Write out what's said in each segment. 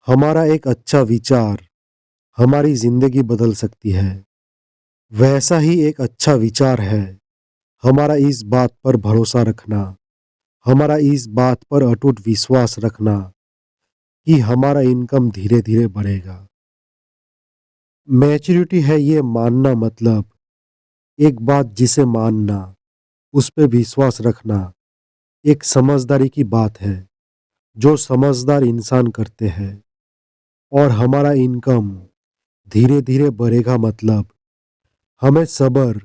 हमारा एक अच्छा विचार हमारी जिंदगी बदल सकती है। वैसा ही एक अच्छा विचार है हमारा इस बात पर भरोसा रखना, हमारा इस बात पर अटूट विश्वास रखना कि हमारा इनकम धीरे धीरे बढ़ेगा। मैच्योरिटी है ये मानना, मतलब एक बात जिसे मानना, उस पे विश्वास रखना एक समझदारी की बात है जो समझदार इंसान करते हैं। और हमारा इनकम धीरे धीरे बढ़ेगा, मतलब हमें सब्र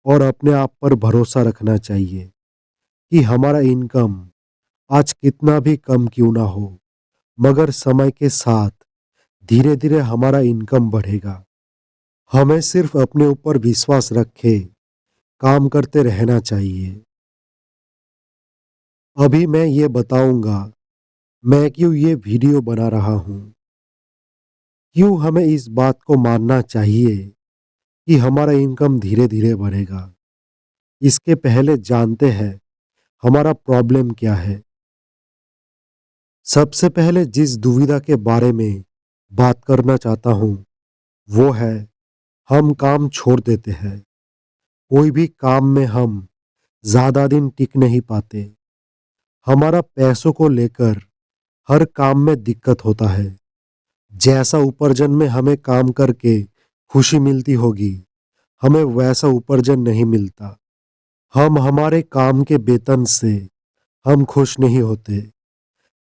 और अपने आप पर भरोसा रखना चाहिए कि हमारा इनकम आज कितना भी कम क्यों ना हो, मगर समय के साथ धीरे धीरे हमारा इनकम बढ़ेगा। हमें सिर्फ अपने ऊपर विश्वास रखे काम करते रहना चाहिए। अभी मैं ये बताऊंगा मैं क्यों ये वीडियो बना रहा हूँ, क्यों हमें इस बात को मानना चाहिए कि हमारा इनकम धीरे धीरे बढ़ेगा। इसके पहले जानते हैं हमारा प्रॉब्लम क्या है। सबसे पहले जिस दुविधा के बारे में बात करना चाहता हूँ वो है, हम काम छोड़ देते हैं। कोई भी काम में हम ज्यादा दिन टिक नहीं पाते। हमारा पैसों को लेकर हर काम में दिक्कत होता है। जैसा उपार्जन में हमें काम करके खुशी मिलती होगी, हमें वैसा उपार्जन नहीं मिलता। हम हमारे काम के वेतन से हम खुश नहीं होते।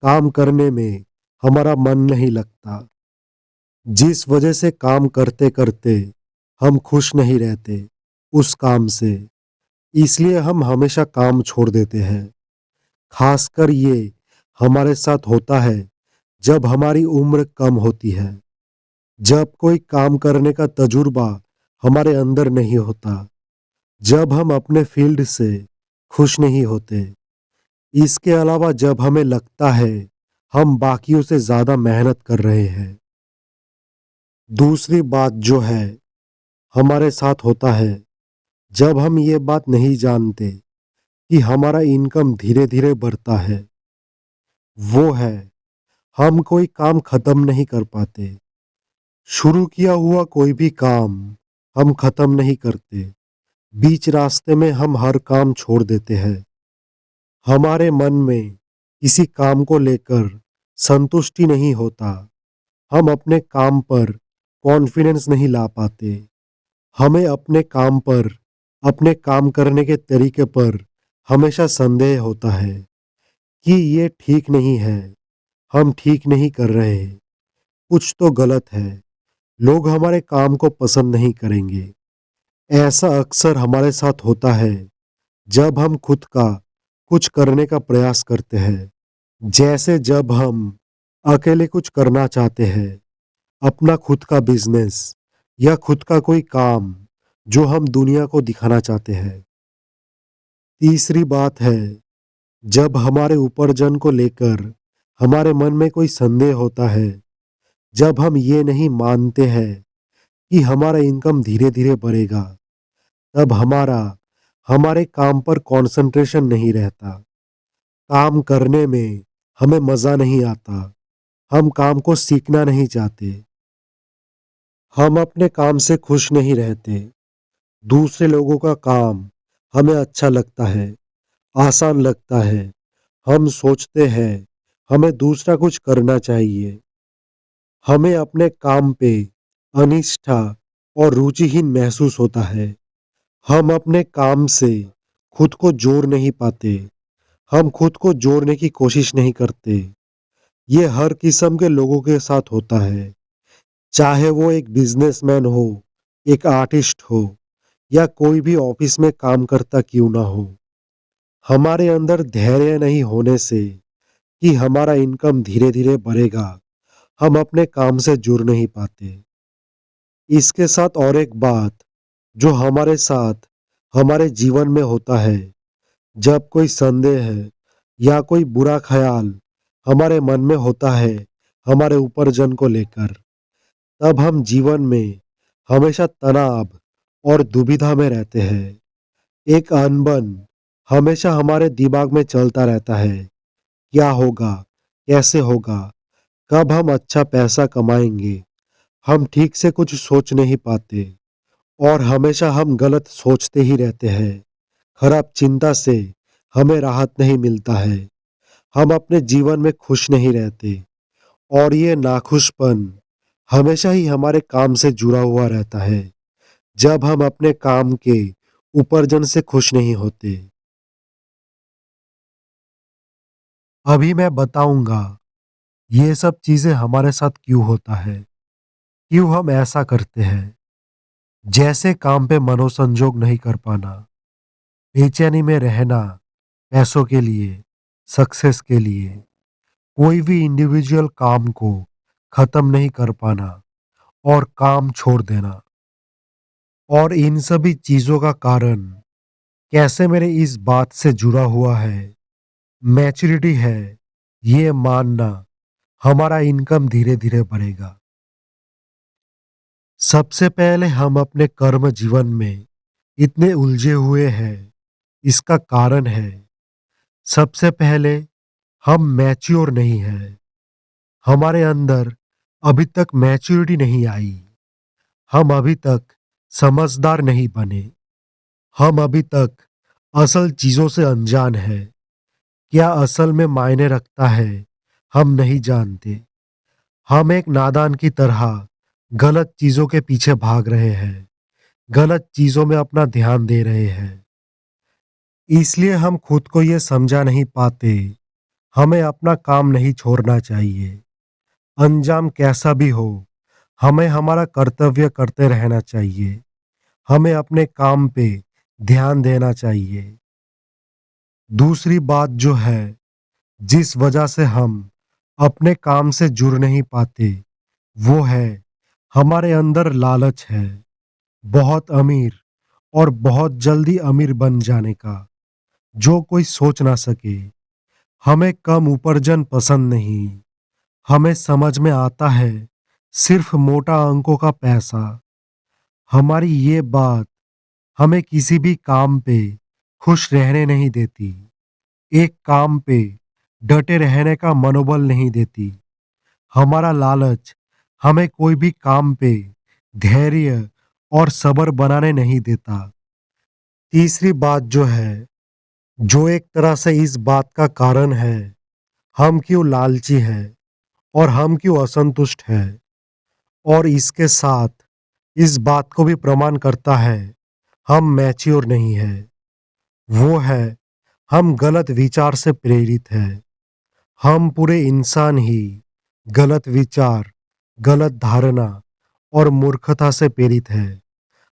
काम करने में हमारा मन नहीं लगता। जिस वजह से काम करते करते हम खुश नहीं रहते उस काम से, इसलिए हम हमेशा काम छोड़ देते हैं। खासकर ये हमारे साथ होता है जब हमारी उम्र कम होती है, जब कोई काम करने का तजुर्बा हमारे अंदर नहीं होता, जब हम अपने फील्ड से खुश नहीं होते। इसके अलावा जब हमें लगता है हम बाकियों से ज्यादा मेहनत कर रहे हैं। दूसरी बात जो है हमारे साथ होता है जब हम ये बात नहीं जानते कि हमारा इनकम धीरे धीरे बढ़ता है, वो है हम कोई काम खत्म नहीं कर पाते। शुरू किया हुआ कोई भी काम हम खत्म नहीं करते। बीच रास्ते में हम हर काम छोड़ देते हैं। हमारे मन में किसी काम को लेकर संतुष्टि नहीं होता। हम अपने काम पर कॉन्फिडेंस नहीं ला पाते। हमें अपने काम पर, अपने काम करने के तरीके पर हमेशा संदेह होता है कि ये ठीक नहीं है, हम ठीक नहीं कर रहे हैं, कुछ तो गलत है, लोग हमारे काम को पसंद नहीं करेंगे। ऐसा अक्सर हमारे साथ होता है जब हम खुद का कुछ करने का प्रयास करते हैं। जैसे जब हम अकेले कुछ करना चाहते हैं, अपना खुद का बिजनेस या खुद का कोई काम जो हम दुनिया को दिखाना चाहते हैं। तीसरी बात है जब हमारे उपार्जन को लेकर हमारे मन में कोई संदेह होता है, जब हम ये नहीं मानते हैं कि हमारा इनकम धीरे धीरे बढ़ेगा, तब हमारा हमारे काम पर कंसंट्रेशन नहीं रहता। काम करने में हमें मजा नहीं आता। हम काम को सीखना नहीं चाहते। हम अपने काम से खुश नहीं रहते। दूसरे लोगों का काम हमें अच्छा लगता है, आसान लगता है। हम सोचते हैं हमें दूसरा कुछ करना चाहिए। हमें अपने काम पे अनिष्ठा और रुचिहीन महसूस होता है। हम अपने काम से खुद को जोड़ नहीं पाते। हम खुद को जोड़ने की कोशिश नहीं करते। ये हर किस्म के लोगों के साथ होता है, चाहे वो एक बिजनेसमैन हो, एक आर्टिस्ट हो या कोई भी ऑफिस में काम करता क्यों ना हो। हमारे अंदर धैर्य नहीं होने से कि हमारा इनकम धीरे धीरे बढ़ेगा, हम अपने काम से जुड़ नहीं पाते। इसके साथ और एक बात जो हमारे साथ हमारे जीवन में होता है, जब कोई संदेह है या कोई बुरा ख्याल हमारे मन में होता है हमारे उपार्जन को लेकर, तब हम जीवन में हमेशा तनाव और दुविधा में रहते हैं। एक अनबन हमेशा हमारे दिमाग में चलता रहता है, क्या होगा, कैसे होगा, कब हम अच्छा पैसा कमाएंगे, हम ठीक से कुछ सोच नहीं पाते और हमेशा हम गलत सोचते ही रहते हैं। खराब चिंता से हमें राहत नहीं मिलता है। हम अपने जीवन में खुश नहीं रहते और ये नाखुशपन हमेशा ही हमारे काम से जुड़ा हुआ रहता है। जब हम अपने काम के उपार्जन से खुश नहीं होते। अभी मैं बताऊंगा ये सब चीजें हमारे साथ क्यों होता है, क्यों हम ऐसा करते हैं। जैसे काम पे मनोसंजोग नहीं कर पाना, बेचैनी में रहना, पैसों के लिए, सक्सेस के लिए, कोई भी इंडिविजुअल काम को खत्म नहीं कर पाना और काम छोड़ देना। और इन सभी चीजों का कारण कैसे मेरे इस बात से जुड़ा हुआ है, मैच्योरिटी है, ये मानना हमारा इनकम धीरे धीरे बढ़ेगा। सबसे पहले हम अपने कर्म जीवन में इतने उलझे हुए हैं, इसका कारण है सबसे पहले हम मैच्योर नहीं हैं। हमारे अंदर अभी तक मैच्योरिटी नहीं आई। हम अभी तक समझदार नहीं बने। हम अभी तक असल चीजों से अनजान है। क्या असल में मायने रखता है, हम नहीं जानते। हम एक नादान की तरह गलत चीजों के पीछे भाग रहे हैं, गलत चीजों में अपना ध्यान दे रहे हैं। इसलिए हम खुद को ये समझा नहीं पाते। हमें अपना काम नहीं छोड़ना चाहिए। अंजाम कैसा भी हो, हमें हमारा कर्तव्य करते रहना चाहिए। हमें अपने काम पे ध्यान देना चाहिए। दूसरी बात जो है, जिस वजह से हम अपने काम से जुड़ नहीं पाते, वो है हमारे अंदर लालच है। बहुत अमीर और बहुत जल्दी अमीर बन जाने का, जो कोई सोच ना सके। हमें कम उपार्जन पसंद नहीं। हमें समझ में आता है सिर्फ मोटा अंकों का पैसा। हमारी ये बात हमें किसी भी काम पे खुश रहने नहीं देती। एक काम पे डटे रहने का मनोबल नहीं देती। हमारा लालच हमें कोई भी काम पे धैर्य और सब्र बनाने नहीं देता। तीसरी बात जो है, जो एक तरह से इस बात का कारण है, हम क्यों लालची हैं और हम क्यों असंतुष्ट हैं, और इसके साथ इस बात को भी प्रमाण करता है हम मैच्योर नहीं है। वो है हम गलत विचार से प्रेरित हैं। हम पूरे इंसान ही गलत विचार, गलत धारणा और मूर्खता से प्रेरित है।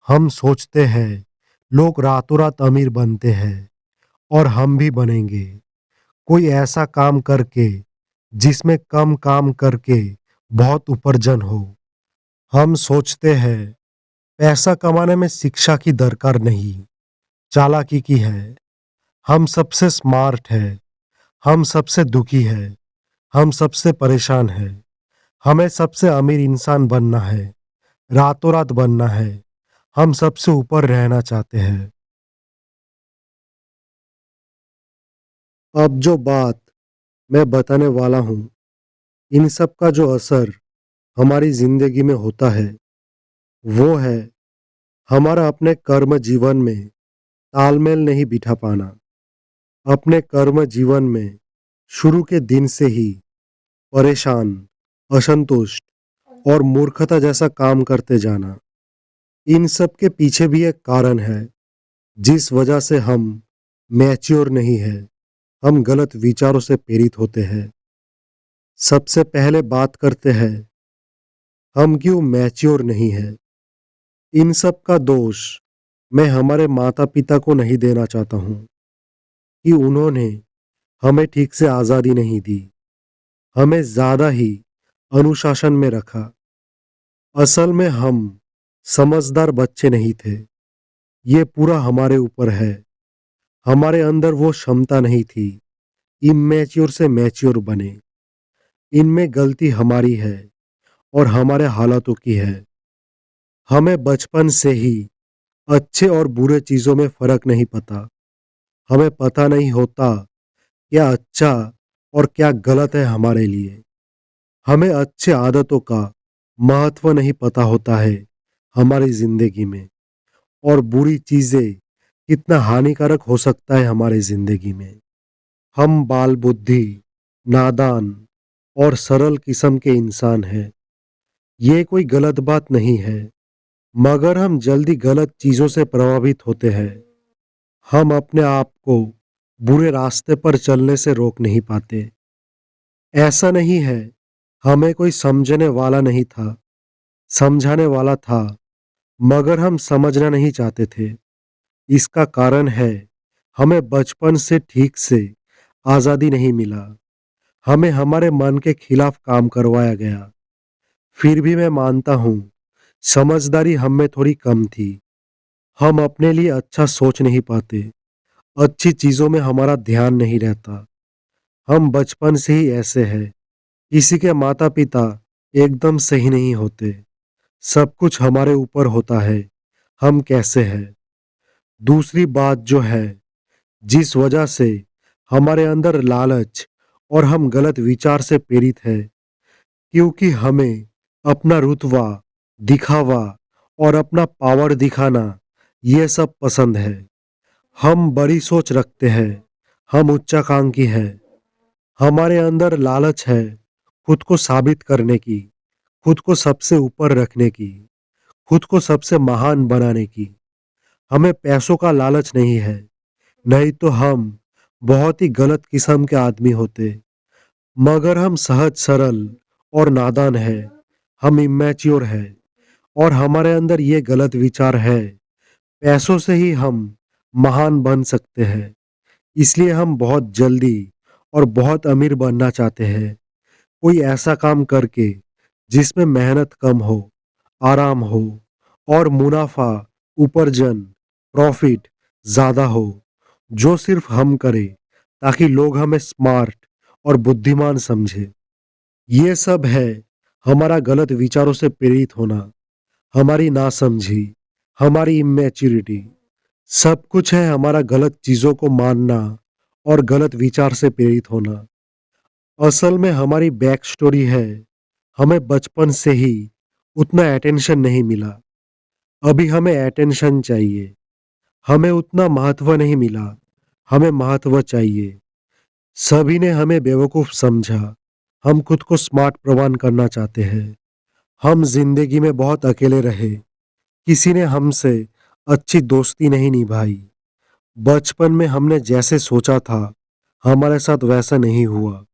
हम सोचते हैं लोग रातों रात अमीर बनते हैं और हम भी बनेंगे। कोई ऐसा काम करके जिसमें कम काम करके बहुत उपार्जन हो। हम सोचते हैं पैसा कमाने में शिक्षा की दरकार नहीं, चालाकी की है। हम सबसे स्मार्ट है, हम सबसे दुखी है, हम सबसे परेशान है। हमें सबसे अमीर इंसान बनना है, रातों रात बनना है। हम सबसे ऊपर रहना चाहते हैं। अब जो बात मैं बताने वाला हूँ, इन सब का जो असर हमारी जिंदगी में होता है, वो है हमारा अपने कर्म जीवन में तालमेल नहीं बिठा पाना। अपने कर्म जीवन में शुरू के दिन से ही परेशान, असंतुष्ट और मूर्खता जैसा काम करते जाना। इन सब के पीछे भी एक कारण है, जिस वजह से हम मैच्योर नहीं है। हम गलत विचारों से प्रेरित होते हैं। सबसे पहले बात करते हैं हम क्यों मैच्योर नहीं है। इन सब का दोष मैं हमारे माता पिता को नहीं देना चाहता हूँ कि उन्होंने हमें ठीक से आज़ादी नहीं दी, हमें ज़्यादा ही अनुशासन में रखा। असल में हम समझदार बच्चे नहीं थे। ये पूरा हमारे ऊपर है। हमारे अंदर वो क्षमता नहीं थी इमैच्योर से मैच्योर बने। इनमें गलती हमारी है और हमारे हालातों की है। हमें बचपन से ही अच्छे और बुरे चीज़ों में फ़र्क नहीं पता। हमें पता नहीं होता क्या अच्छा और क्या गलत है हमारे लिए। हमें अच्छे आदतों का महत्व नहीं पता होता है हमारी जिंदगी में, और बुरी चीजें कितना हानिकारक हो सकता है हमारी जिंदगी में। हम बाल बुद्धि, नादान और सरल किस्म के इंसान हैं। ये कोई गलत बात नहीं है, मगर हम जल्दी गलत चीजों से प्रभावित होते हैं। हम अपने आप को बुरे रास्ते पर चलने से रोक नहीं पाते। ऐसा नहीं है हमें कोई समझने वाला नहीं था, समझाने वाला था, मगर हम समझना नहीं चाहते थे। इसका कारण है हमें बचपन से ठीक से आजादी नहीं मिला। हमें हमारे मन के खिलाफ काम करवाया गया। फिर भी मैं मानता हूं, समझदारी हम में थोड़ी कम थी। हम अपने लिए अच्छा सोच नहीं पाते, अच्छी चीजों में हमारा ध्यान नहीं रहता। हम बचपन से ही ऐसे हैं। किसी के माता पिता एकदम सही नहीं होते। सब कुछ हमारे ऊपर होता है, हम कैसे हैं। दूसरी बात जो है, जिस वजह से हमारे अंदर लालच और हम गलत विचार से प्रेरित है, क्योंकि हमें अपना रुतबा, दिखावा और अपना पावर दिखाना ये सब पसंद है। हम बड़ी सोच रखते हैं, हम उच्चाकांक्षी हैं। हमारे अंदर लालच है खुद को साबित करने की, खुद को सबसे ऊपर रखने की, खुद को सबसे महान बनाने की। हमें पैसों का लालच नहीं है, नहीं तो हम बहुत ही गलत किस्म के आदमी होते। मगर हम सहज सरल और नादान हैं, हम इमैच्योर हैं, और हमारे अंदर ये गलत विचार है पैसों से ही हम महान बन सकते हैं। इसलिए हम बहुत जल्दी और बहुत अमीर बनना चाहते हैं, कोई ऐसा काम करके जिसमें मेहनत कम हो, आराम हो और मुनाफा, उपार्जन, प्रॉफिट ज्यादा हो, जो सिर्फ हम करें ताकि लोग हमें स्मार्ट और बुद्धिमान समझे। ये सब है हमारा गलत विचारों से प्रेरित होना, हमारी नासमझी, हमारी इमेच्योरिटी। सब कुछ है हमारा गलत चीजों को मानना और गलत विचार से प्रेरित होना। असल में हमारी बैक स्टोरी है, हमें बचपन से ही उतना अटेंशन नहीं मिला। अभी हमें अटेंशन चाहिए। हमें उतना महत्व नहीं मिला, हमें महत्व चाहिए। सभी ने हमें बेवकूफ समझा। हम खुद को स्मार्ट प्रमाण करना चाहते हैं। हम जिंदगी में बहुत अकेले रहे। किसी ने हमसे अच्छी दोस्ती नहीं निभाई। बचपन में हमने जैसे सोचा था हमारे साथ वैसा नहीं हुआ,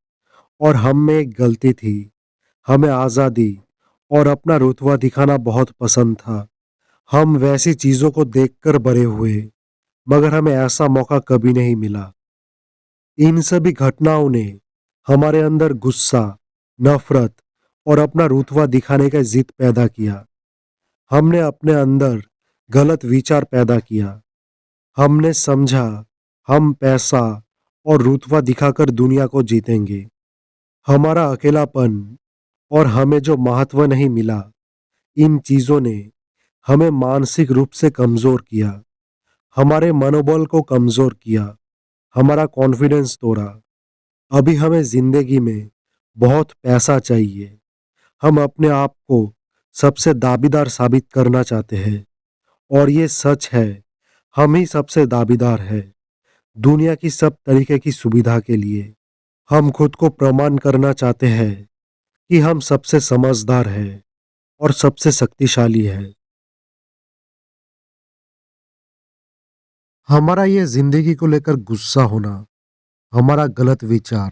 और हम में एक गलती थी। हमें आज़ादी और अपना रुतबा दिखाना बहुत पसंद था। हम वैसी चीजों को देखकर बड़े हुए, मगर हमें ऐसा मौका कभी नहीं मिला। इन सभी घटनाओं ने हमारे अंदर गुस्सा, नफरत और अपना रुतबा दिखाने का जिद पैदा किया। हमने अपने अंदर गलत विचार पैदा किया। हमने समझा हम पैसा और रुतबा दिखाकर दुनिया को जीतेंगे। हमारा अकेलापन और हमें जो महत्व नहीं मिला, इन चीजों ने हमें मानसिक रूप से कमजोर किया, हमारे मनोबल को कमजोर किया, हमारा कॉन्फिडेंस तोड़ा। अभी हमें जिंदगी में बहुत पैसा चाहिए। हम अपने आप को सबसे दाबीदार साबित करना चाहते हैं, और ये सच है, हम ही सबसे दाबीदार है दुनिया की सब तरीके की सुविधा के लिए। हम खुद को प्रमाण करना चाहते हैं कि हम सबसे समझदार हैं और सबसे शक्तिशाली है। हमारा ये जिंदगी को लेकर गुस्सा होना, हमारा गलत विचार,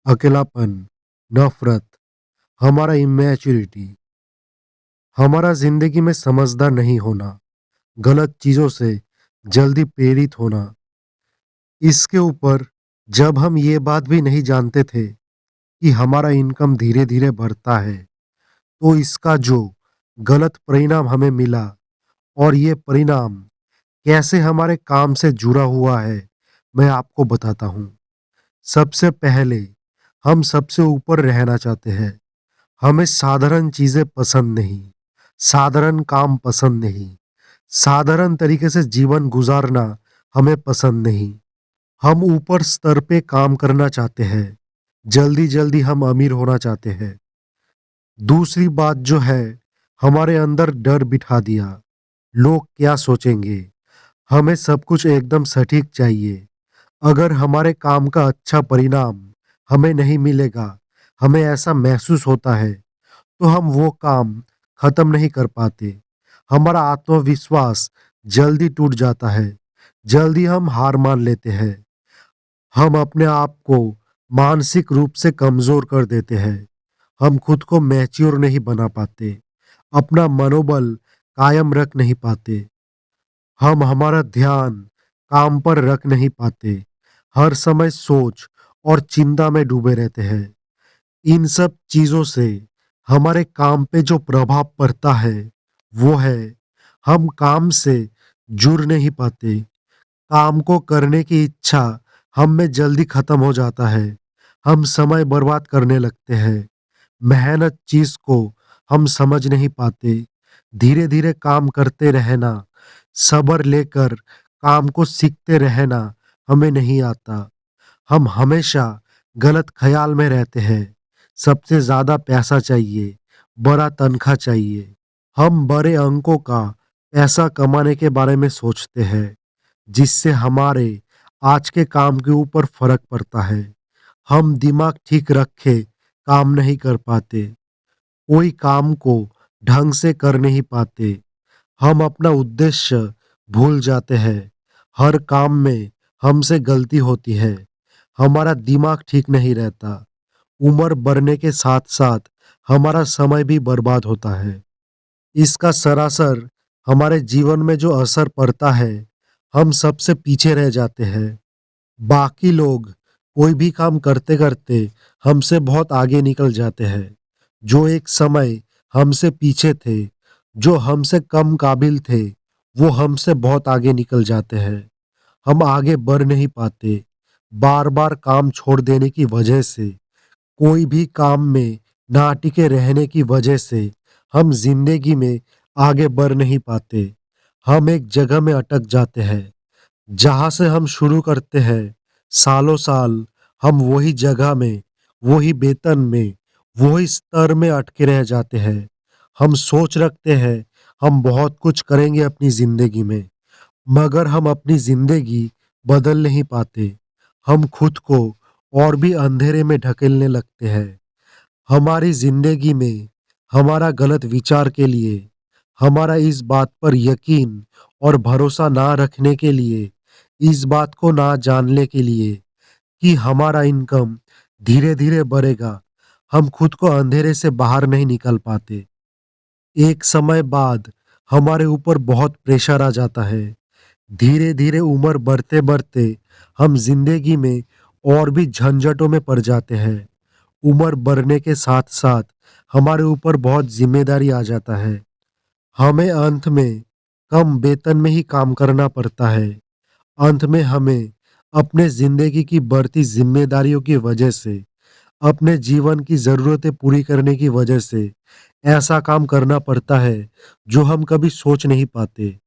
अकेलापन, नफरत, हमारा इमेच्योरिटी, हमारा जिंदगी में समझदार नहीं होना, गलत चीजों से जल्दी प्रेरित होना। इसके ऊपर जब हम ये बात भी नहीं जानते थे कि हमारा इनकम धीरे धीरे बढ़ता है, तो इसका जो गलत परिणाम हमें मिला, और ये परिणाम कैसे हमारे काम से जुड़ा हुआ है, मैं आपको बताता हूँ। सबसे पहले, हम सबसे ऊपर रहना चाहते हैं। हमें साधारण चीजें पसंद नहीं, साधारण काम पसंद नहीं, साधारण तरीके से जीवन गुजारना हमें पसंद नहीं। हम ऊपर स्तर पे काम करना चाहते हैं। जल्दी जल्दी हम अमीर होना चाहते हैं। दूसरी बात जो है, हमारे अंदर डर बिठा दिया। लोग क्या सोचेंगे? हमें सब कुछ एकदम सटीक चाहिए। अगर हमारे काम का अच्छा परिणाम हमें नहीं मिलेगा, हमें ऐसा महसूस होता है, तो हम वो काम खत्म नहीं कर पाते। हमारा आत्मविश्वास जल्दी टूट जाता है। जल्दी हम हार मान लेते हैं। हम अपने आप को मानसिक रूप से कमजोर कर देते हैं। हम खुद को मैच्योर नहीं बना पाते। अपना मनोबल कायम रख नहीं पाते। हम हमारा ध्यान काम पर रख नहीं पाते। हर समय सोच और चिंता में डूबे रहते हैं। इन सब चीजों से हमारे काम पे जो प्रभाव पड़ता है, वो है हम काम से जुड़ नहीं पाते। काम को करने की इच्छा हम में जल्दी खत्म हो जाता है। हम समय बर्बाद करने लगते हैं। मेहनत चीज को हम समझ नहीं पाते। धीरे धीरे काम करते रहना, सब्र लेकर काम को सीखते रहना हमें नहीं आता। हम हमेशा गलत ख्याल में रहते हैं। सबसे ज्यादा पैसा चाहिए, बड़ा तनख्वाह चाहिए। हम बड़े अंकों का पैसा कमाने के बारे में सोचते हैं, जिससे हमारे आज के काम के ऊपर फर्क पड़ता है। हम दिमाग ठीक रखे काम नहीं कर पाते। कोई काम को ढंग से कर नहीं पाते। हम अपना उद्देश्य भूल जाते हैं। हर काम में हमसे गलती होती है। हमारा दिमाग ठीक नहीं रहता। उम्र बढ़ने के साथ साथ हमारा समय भी बर्बाद होता है। इसका सरासर हमारे जीवन में जो असर पड़ता है, हम सबसे पीछे रह जाते हैं। बाकी लोग कोई भी काम करते करते हमसे बहुत आगे निकल जाते हैं। जो एक समय हमसे पीछे थे, जो हमसे कम काबिल थे, वो हमसे बहुत आगे निकल जाते हैं। हम आगे बढ़ नहीं पाते। बार बार काम छोड़ देने की वजह से, कोई भी काम में ना टिके रहने की वजह से हम जिंदगी में आगे बढ़ नहीं पाते। हम एक जगह में अटक जाते हैं। जहां से हम शुरू करते हैं, सालों साल हम वही जगह में, वही वेतन में, वही स्तर में अटके रह जाते हैं। हम सोच रखते हैं हम बहुत कुछ करेंगे अपनी जिंदगी में, मगर हम अपनी जिंदगी बदल नहीं पाते। हम खुद को और भी अंधेरे में ढकेलने लगते हैं। हमारी जिंदगी में हमारा गलत विचार के लिए, हमारा इस बात पर यकीन और भरोसा ना रखने के लिए, इस बात को ना जानने के लिए कि हमारा इनकम धीरे धीरे बढ़ेगा, हम खुद को अंधेरे से बाहर नहीं निकल पाते। एक समय बाद हमारे ऊपर बहुत प्रेशर आ जाता है। धीरे धीरे उम्र बढ़ते बढ़ते हम जिंदगी में और भी झंझटों में पड़ जाते हैं। उम्र बढ़ने के साथ साथ हमारे ऊपर बहुत जिम्मेदारी आ जाता है। हमें अंत में कम वेतन में ही काम करना पड़ता है। अंत में हमें अपने जिंदगी की बढ़ती जिम्मेदारियों की वजह से, अपने जीवन की जरूरतें पूरी करने की वजह से ऐसा काम करना पड़ता है जो हम कभी सोच नहीं पाते।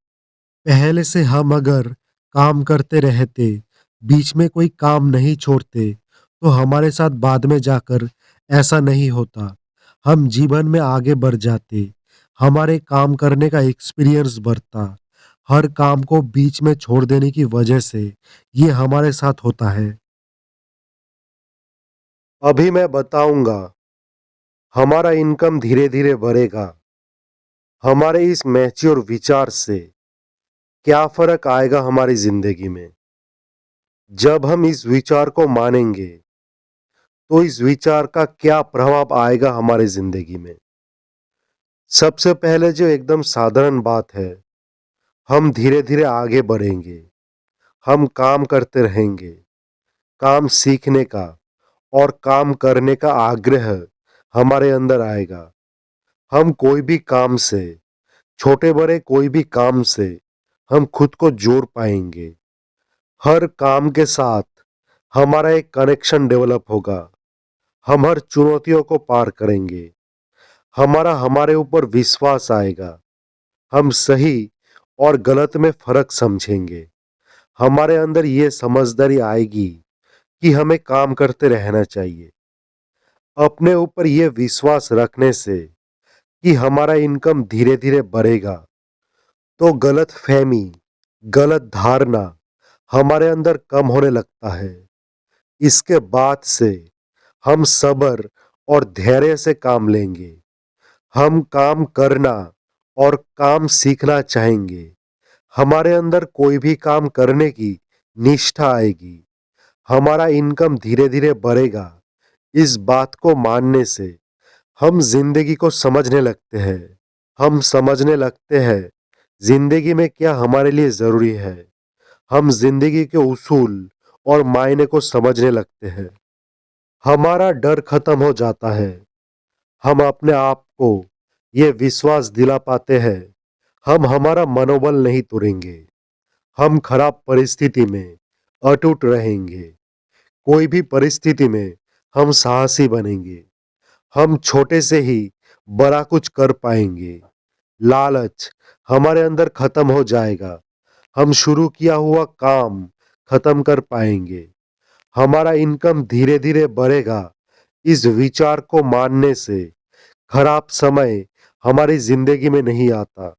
पहले से हम अगर काम करते रहते, बीच में कोई काम नहीं छोड़ते, तो हमारे साथ बाद में जाकर ऐसा नहीं होता। हम जीवन में आगे बढ़ जाते। हमारे काम करने का एक्सपीरियंस बढ़ता। हर काम को बीच में छोड़ देने की वजह से ये हमारे साथ होता है। अभी मैं बताऊंगा, हमारा इनकम धीरे धीरे बढ़ेगा। हमारे इस मैच्योर विचार से क्या फर्क आएगा हमारी जिंदगी में? जब हम इस विचार को मानेंगे, तो इस विचार का क्या प्रभाव आएगा हमारी जिंदगी में? सबसे पहले जो एकदम साधारण बात है, हम धीरे धीरे आगे बढ़ेंगे। हम काम करते रहेंगे। काम सीखने का और काम करने का आग्रह हमारे अंदर आएगा। हम कोई भी काम से, छोटे बड़े कोई भी काम से हम खुद को जोड़ पाएंगे। हर काम के साथ हमारा एक कनेक्शन डेवलप होगा। हम हर चुनौतियों को पार करेंगे। हमारा हमारे ऊपर विश्वास आएगा। हम सही और गलत में फर्क समझेंगे। हमारे अंदर ये समझदारी आएगी कि हमें काम करते रहना चाहिए। अपने ऊपर ये विश्वास रखने से कि हमारा इनकम धीरे धीरे बढ़ेगा, तो गलत फहमी, गलत धारणा हमारे अंदर कम होने लगता है। इसके बाद से हम सब्र और धैर्य से काम लेंगे। हम काम करना और काम सीखना चाहेंगे। हमारे अंदर कोई भी काम करने की निष्ठा आएगी। हमारा इनकम धीरे धीरे बढ़ेगा। इस बात को मानने से हम जिंदगी को समझने लगते हैं। हम समझने लगते हैं जिंदगी में क्या हमारे लिए जरूरी है। हम जिंदगी के उसूल और मायने को समझने लगते हैं। हमारा डर खत्म हो जाता है। हम अपने आप को ये विश्वास दिला पाते हैं, हम हमारा मनोबल नहीं तोड़ेंगे। हम खराब परिस्थिति में अटूट रहेंगे। कोई भी परिस्थिति में हम साहसी बनेंगे। हम छोटे से ही बड़ा कुछ कर पाएंगे। लालच हमारे अंदर खत्म हो जाएगा। हम शुरू किया हुआ काम खत्म कर पाएंगे। हमारा इनकम धीरे धीरे बढ़ेगा। इस विचार को मानने से खराब समय हमारी जिंदगी में नहीं आता।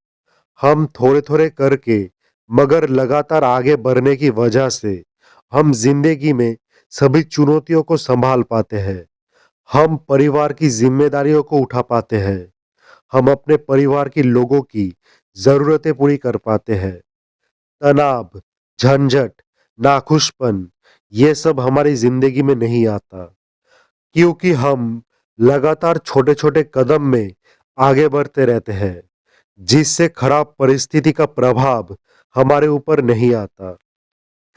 हम थोड़े थोड़े करके मगर लगातार आगे बढ़ने की वजह से हम जिंदगी में सभी चुनौतियों को संभाल पाते हैं। हम परिवार की जिम्मेदारियों को उठा पाते हैं। हम अपने परिवार के लोगों की जरूरतें पूरी कर पाते हैं। तनाव, झंझट, नाखुशपन ये सब हमारी जिंदगी में नहीं आता, क्योंकि हम लगातार छोटे छोटे कदम में आगे बढ़ते रहते हैं, जिससे खराब परिस्थिति का प्रभाव हमारे ऊपर नहीं आता।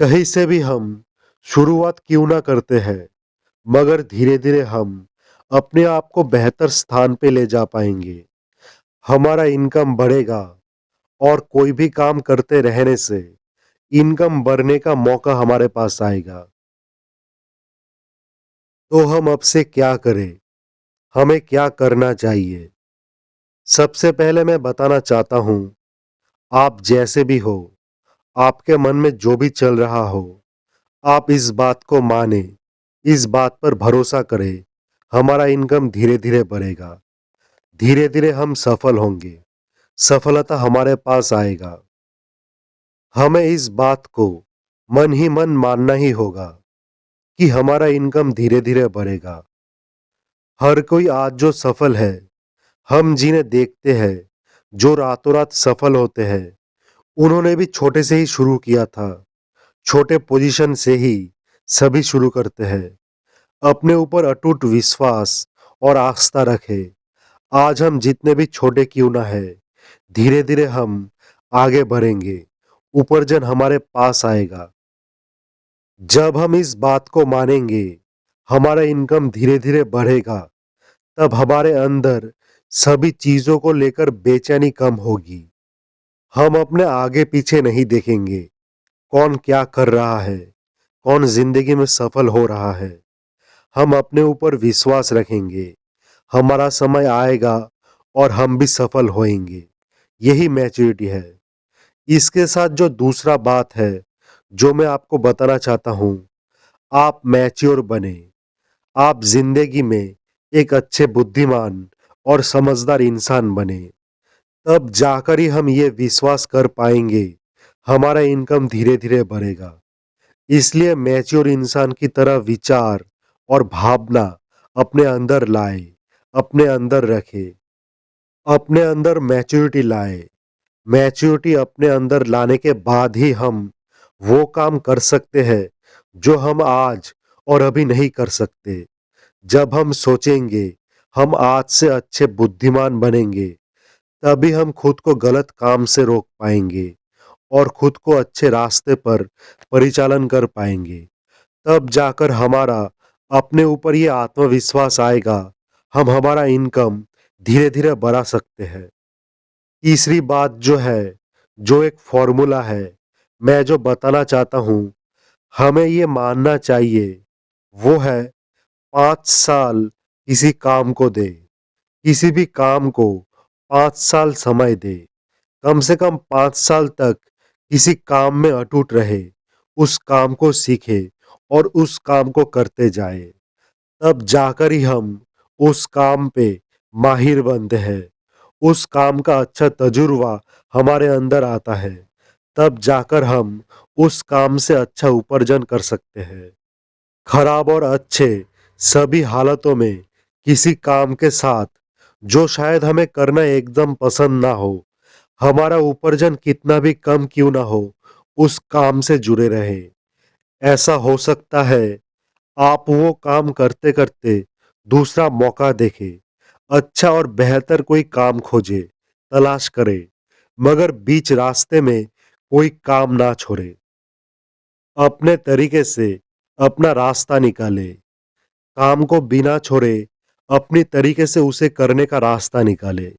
कहीं से भी हम शुरुआत क्यों ना करते हैं, मगर धीरे धीरे हम अपने आप को बेहतर स्थान पे ले जा पाएंगे। हमारा इनकम बढ़ेगा और कोई भी काम करते रहने से इनकम बढ़ने का मौका हमारे पास आएगा। तो हम अब से क्या करें? हमें क्या करना चाहिए? सबसे पहले मैं बताना चाहता हूं, आप जैसे भी हो, आपके मन में जो भी चल रहा हो, आप इस बात को माने, इस बात पर भरोसा करें। हमारा इनकम धीरे धीरे बढ़ेगा। धीरे धीरे हम सफल होंगे। सफलता हमारे पास आएगा। हमें इस बात को मन ही मन मानना ही होगा कि हमारा इनकम धीरे धीरे बढ़ेगा। हर कोई आज जो सफल है, हम जिन्हें देखते हैं जो रातों रात सफल होते हैं, उन्होंने भी छोटे से ही शुरू किया था। छोटे पोजीशन से ही सभी शुरू करते हैं। अपने ऊपर अटूट विश्वास और आस्था रखें। आज हम जितने भी छोटे क्यों ना है, धीरे धीरे हम आगे बढ़ेंगे। उपार्जन हमारे पास आएगा। जब हम इस बात को मानेंगे, हमारा इनकम धीरे धीरे बढ़ेगा, तब हमारे अंदर सभी चीजों को लेकर बेचैनी कम होगी। हम अपने आगे पीछे नहीं देखेंगे, कौन क्या कर रहा है, कौन जिंदगी में सफल हो रहा है। हम अपने ऊपर विश्वास रखेंगे। हमारा समय आएगा और हम भी सफल होएंगे। यही मैच्योरिटी है। इसके साथ जो दूसरा बात है, जो मैं आपको बताना चाहता हूं, आप मैच्योर बने। आप जिंदगी में एक अच्छे बुद्धिमान और समझदार इंसान बने। तब जाकर ही हम ये विश्वास कर पाएंगे, हमारा इनकम धीरे धीरे बढ़ेगा। इसलिए मैच्योर इंसान की तरह विचार और भावना अपने अंदर लाए, अपने अंदर रखे, अपने अंदर मैच्योरिटी लाए। मैच्योरिटी अपने अंदर लाने के बाद ही हम वो काम कर सकते हैं जो हम आज और अभी नहीं कर सकते। जब हम सोचेंगे हम आज से अच्छे बुद्धिमान बनेंगे, तभी हम खुद को गलत काम से रोक पाएंगे और खुद को अच्छे रास्ते पर परिचालन कर पाएंगे। तब जाकर हमारा अपने ऊपर ये आत्मविश्वास आएगा, हम हमारा इनकम धीरे धीरे बढ़ा सकते हैं। तीसरी बात जो है, जो एक फॉर्मूला है, मैं जो बताना चाहता हूं, हमें ये मानना चाहिए, वो है 5 साल किसी काम को दे। किसी भी काम को 5 साल समय दे। कम से कम 5 साल तक किसी काम में अटूट रहे, उस काम को सीखे और उस काम को करते जाए। तब जाकर ही हम उस काम पे माहिर बनते हैं, उस काम का अच्छा तजुर्बा हमारे अंदर आता है, तब जाकर हम उस काम से अच्छा उपार्जन कर सकते हैं। खराब और अच्छे सभी हालतों में किसी काम के साथ जो शायद हमें करना एकदम पसंद ना हो, हमारा उपार्जन कितना भी कम क्यों ना हो, उस काम से जुड़े रहे। ऐसा हो सकता है आप वो काम करते करते दूसरा मौका देखें, अच्छा और बेहतर कोई काम खोजे, तलाश करे, मगर बीच रास्ते में कोई काम ना छोड़े। अपने तरीके से अपना रास्ता निकाले, काम को बिना छोड़े अपनी तरीके से उसे करने का रास्ता निकाले।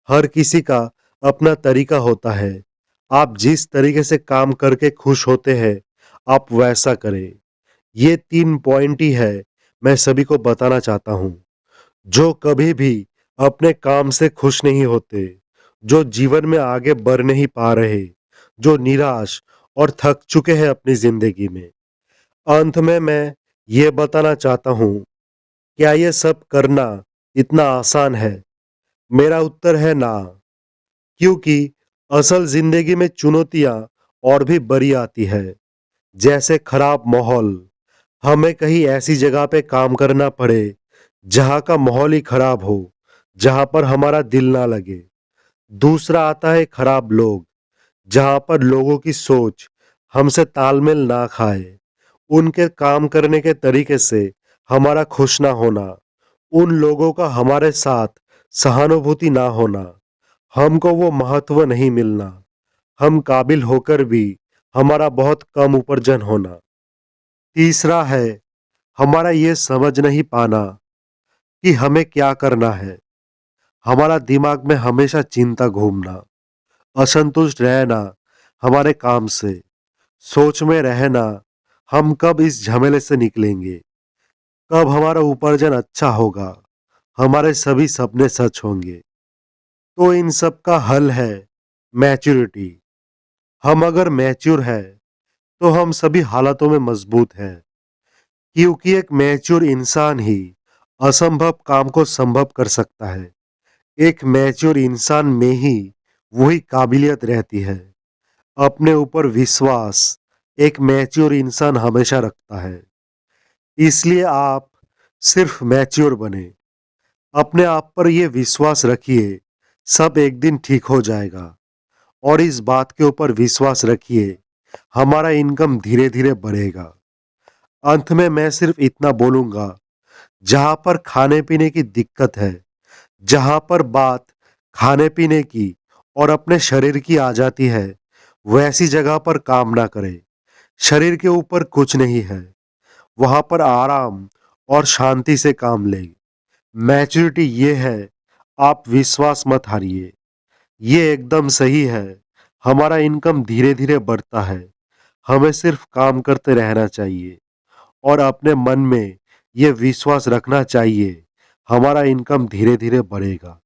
हर किसी का अपना तरीका होता है। आप जिस तरीके से काम करके खुश होते हैं, आप वैसा करें। ये 3 पॉइंट ही है मैं सभी को बताना चाहता हूँ। जो कभी भी अपने काम से खुश नहीं होते, जो जीवन में आगे बढ़ नहीं पा रहे, जो निराश और थक चुके हैं अपनी ज़िंदगी में। अंत में मैं ये बताना चाहता हूँ, क्या ये सब करना इतना आसान है? मेरा उत्तर है ना, क्योंकि असल ज़िंदगी में चुनौतियाँ और भी बड़ी आती है। जैसे खराब माहौल, हमें कहीं ऐसी जगह पे काम करना पड़े, जहाँ का माहौल ही खराब हो, जहाँ पर हमारा दिल ना लगे। दूसरा आता है खराब लोग, जहाँ पर लोगों की सोच हमसे तालमेल ना खाए, उनके काम करने के तरीके से हमारा खुश ना होना, उन लोगों का हमारे साथ सहानुभूति ना होना, हमको वो महत्व नहीं मिलना, हम काबिल होकर भी हमारा बहुत कम उपार्जन होना। तीसरा है हमारा ये समझ नहीं पाना कि हमें क्या करना है। हमारा दिमाग में हमेशा चिंता घूमना, असंतुष्ट रहना हमारे काम से, सोच में रहना हम कब इस झमेले से निकलेंगे, कब हमारा उपार्जन अच्छा होगा, हमारे सभी सपने सच होंगे। तो इन सब का हल है मैच्योरिटी। हम अगर मैच्योर है तो हम सभी हालातों में मजबूत हैं, क्योंकि एक मैच्योर इंसान ही असंभव काम को संभव कर सकता है। एक मैच्योर इंसान में ही वही काबिलियत रहती है। अपने ऊपर विश्वास एक मैच्योर इंसान हमेशा रखता है। इसलिए आप सिर्फ मैच्योर बने, अपने आप पर यह विश्वास रखिए, सब एक दिन ठीक हो जाएगा। और इस बात के ऊपर विश्वास रखिए, हमारा इनकम धीरे धीरे बढ़ेगा। अंत में मैं सिर्फ इतना बोलूंगा, जहां पर खाने पीने की दिक्कत है, जहां पर बात खाने पीने की और अपने शरीर की आ जाती है, वैसी जगह पर काम ना करें। शरीर के ऊपर कुछ नहीं है, वहां पर आराम और शांति से काम लें। मैच्योरिटी ये है, आप विश्वास मत हारिए। ये एकदम सही है, हमारा इनकम धीरे धीरे बढ़ता है, हमें सिर्फ काम करते रहना चाहिए और अपने मन में ये विश्वास रखना चाहिए, हमारा इनकम धीरे धीरे बढ़ेगा।